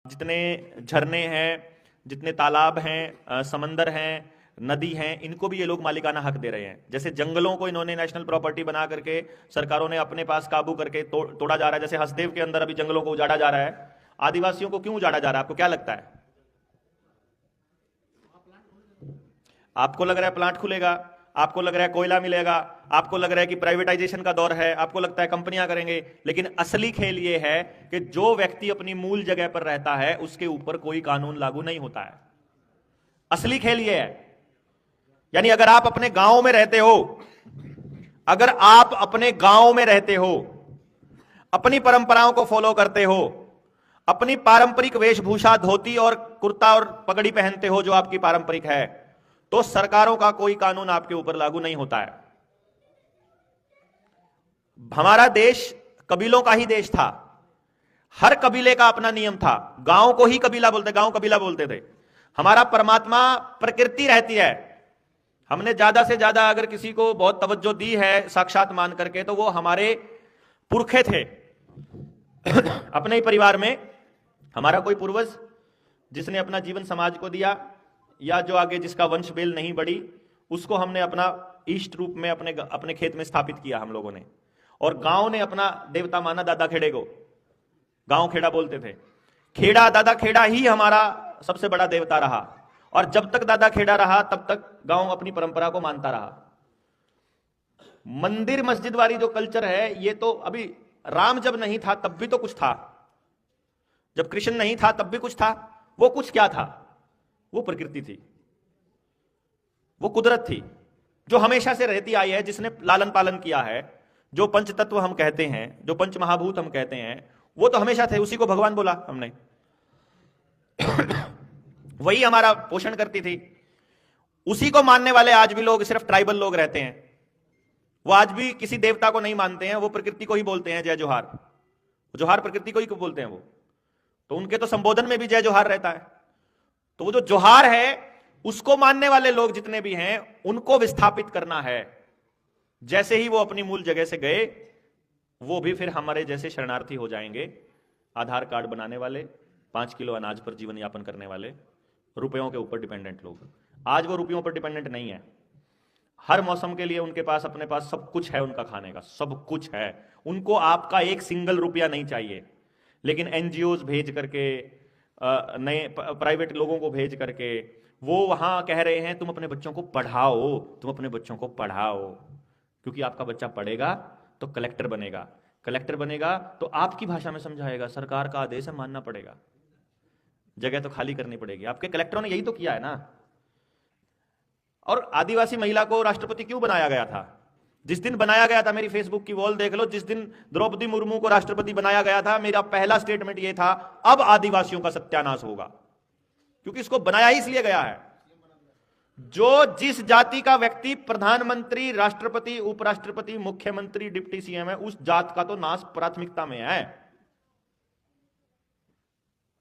जितने झरने हैं, जितने तालाब हैं, समंदर हैं, नदी हैं, इनको भी ये लोग मालिकाना हक दे रहे हैं। जैसे जंगलों को इन्होंने नेशनल प्रॉपर्टी बना करके सरकारों ने अपने पास काबू करके तोड़ा जा रहा है। जैसे हसदेव के अंदर अभी जंगलों को उजाड़ा जा रहा है। आदिवासियों को क्यों उजाड़ा जा रहा है, आपको क्या लगता है? आपको लग रहा है प्लांट खुलेगा, आपको लग रहा है कोयला मिलेगा, आपको लग रहा है कि प्राइवेटाइजेशन का दौर है, आपको लगता है कंपनियां करेंगे। लेकिन असली खेल यह है कि जो व्यक्ति अपनी मूल जगह पर रहता है उसके ऊपर कोई कानून लागू नहीं होता है। असली खेल यह है। यानी अगर आप अपने गांव में रहते हो, अगर आप अपने गांव में रहते हो, अपनी परंपराओं को फॉलो करते हो, अपनी पारंपरिक वेशभूषा धोती और कुर्ता और पगड़ी पहनते हो जो आपकी पारंपरिक है, तो सरकारों का कोई कानून आपके ऊपर लागू नहीं होता है। हमारा देश कबीलों का ही देश था। हर कबीले का अपना नियम था। गांव को ही कबीला बोलते, गांव कबीला बोलते थे। हमारा परमात्मा प्रकृति रहती है। हमने ज्यादा से ज्यादा अगर किसी को बहुत तवज्जो दी है साक्षात मान करके, तो वो हमारे पुरखे थे। अपने ही परिवार में हमारा कोई पूर्वज जिसने अपना जीवन समाज को दिया, या जो आगे जिसका वंश बेल नहीं बढ़ी, उसको हमने अपना इष्ट रूप में अपने खेत में स्थापित किया हम लोगों ने। और गांव ने अपना देवता माना दादा खेड़े को। गांव खेड़ा बोलते थे। खेड़ा, दादा खेड़ा ही हमारा सबसे बड़ा देवता रहा। और जब तक दादा खेड़ा रहा तब तक गांव अपनी परंपरा को मानता रहा। मंदिर मस्जिद वाली जो कल्चर है, ये तो अभी राम जब नहीं था तब भी तो कुछ था, जब कृष्ण नहीं था तब भी कुछ था। वो कुछ क्या था? वो प्रकृति थी, वो कुदरत थी जो हमेशा से रहती आई है, जिसने लालन पालन किया है। जो पंच तत्व हम कहते हैं, जो पंच महाभूत हम कहते हैं, वो तो हमेशा थे। उसी को भगवान बोला हमने। वही हमारा पोषण करती थी। उसी को मानने वाले आज भी लोग, सिर्फ ट्राइबल लोग रहते हैं। वो आज भी किसी देवता को नहीं मानते हैं, वो प्रकृति को ही बोलते हैं जय जोहार। जोहार प्रकृति को ही बोलते हैं वो। तो उनके तो संबोधन में भी जय जोहार रहता है। तो वो जो जोहार है, उसको मानने वाले लोग जितने भी हैं, उनको विस्थापित करना है। जैसे ही वो अपनी मूल जगह से गए, वो भी फिर हमारे जैसे शरणार्थी हो जाएंगे। आधार कार्ड बनाने वाले, 5 किलो अनाज पर जीवन यापन करने वाले, रुपयों के ऊपर डिपेंडेंट लोग। आज वो रुपयों पर डिपेंडेंट नहीं है। हर मौसम के लिए उनके पास, अपने पास सब कुछ है, उनका खाने का सब कुछ है। उनको आपका एक सिंगल रुपया नहीं चाहिए। लेकिन एनजीओज भेज करके, नए प्राइवेट लोगों को भेज करके वो वहां कह रहे हैं तुम अपने बच्चों को पढ़ाओ, तुम अपने बच्चों को पढ़ाओ। क्योंकि आपका बच्चा पढ़ेगा तो कलेक्टर बनेगा, कलेक्टर बनेगा तो आपकी भाषा में समझाएगा, सरकार का आदेश है मानना पड़ेगा, जगह तो खाली करनी पड़ेगी। आपके कलेक्टरों ने यही तो किया है ना। और आदिवासी महिला को राष्ट्रपति क्यों बनाया गया था? जिस दिन बनाया गया था, मेरी फेसबुक की वॉल देख लो, जिस दिन द्रौपदी मुर्मू को राष्ट्रपति बनाया गया था, मेरा पहला स्टेटमेंट यह था, अब आदिवासियों का सत्यानाश होगा। क्योंकि इसको बनाया ही इसलिए गया है। जो जिस जाति का व्यक्ति प्रधानमंत्री, राष्ट्रपति, उपराष्ट्रपति, मुख्यमंत्री, डिप्टी सीएम है, उस जात का तो नाश प्राथमिकता में है।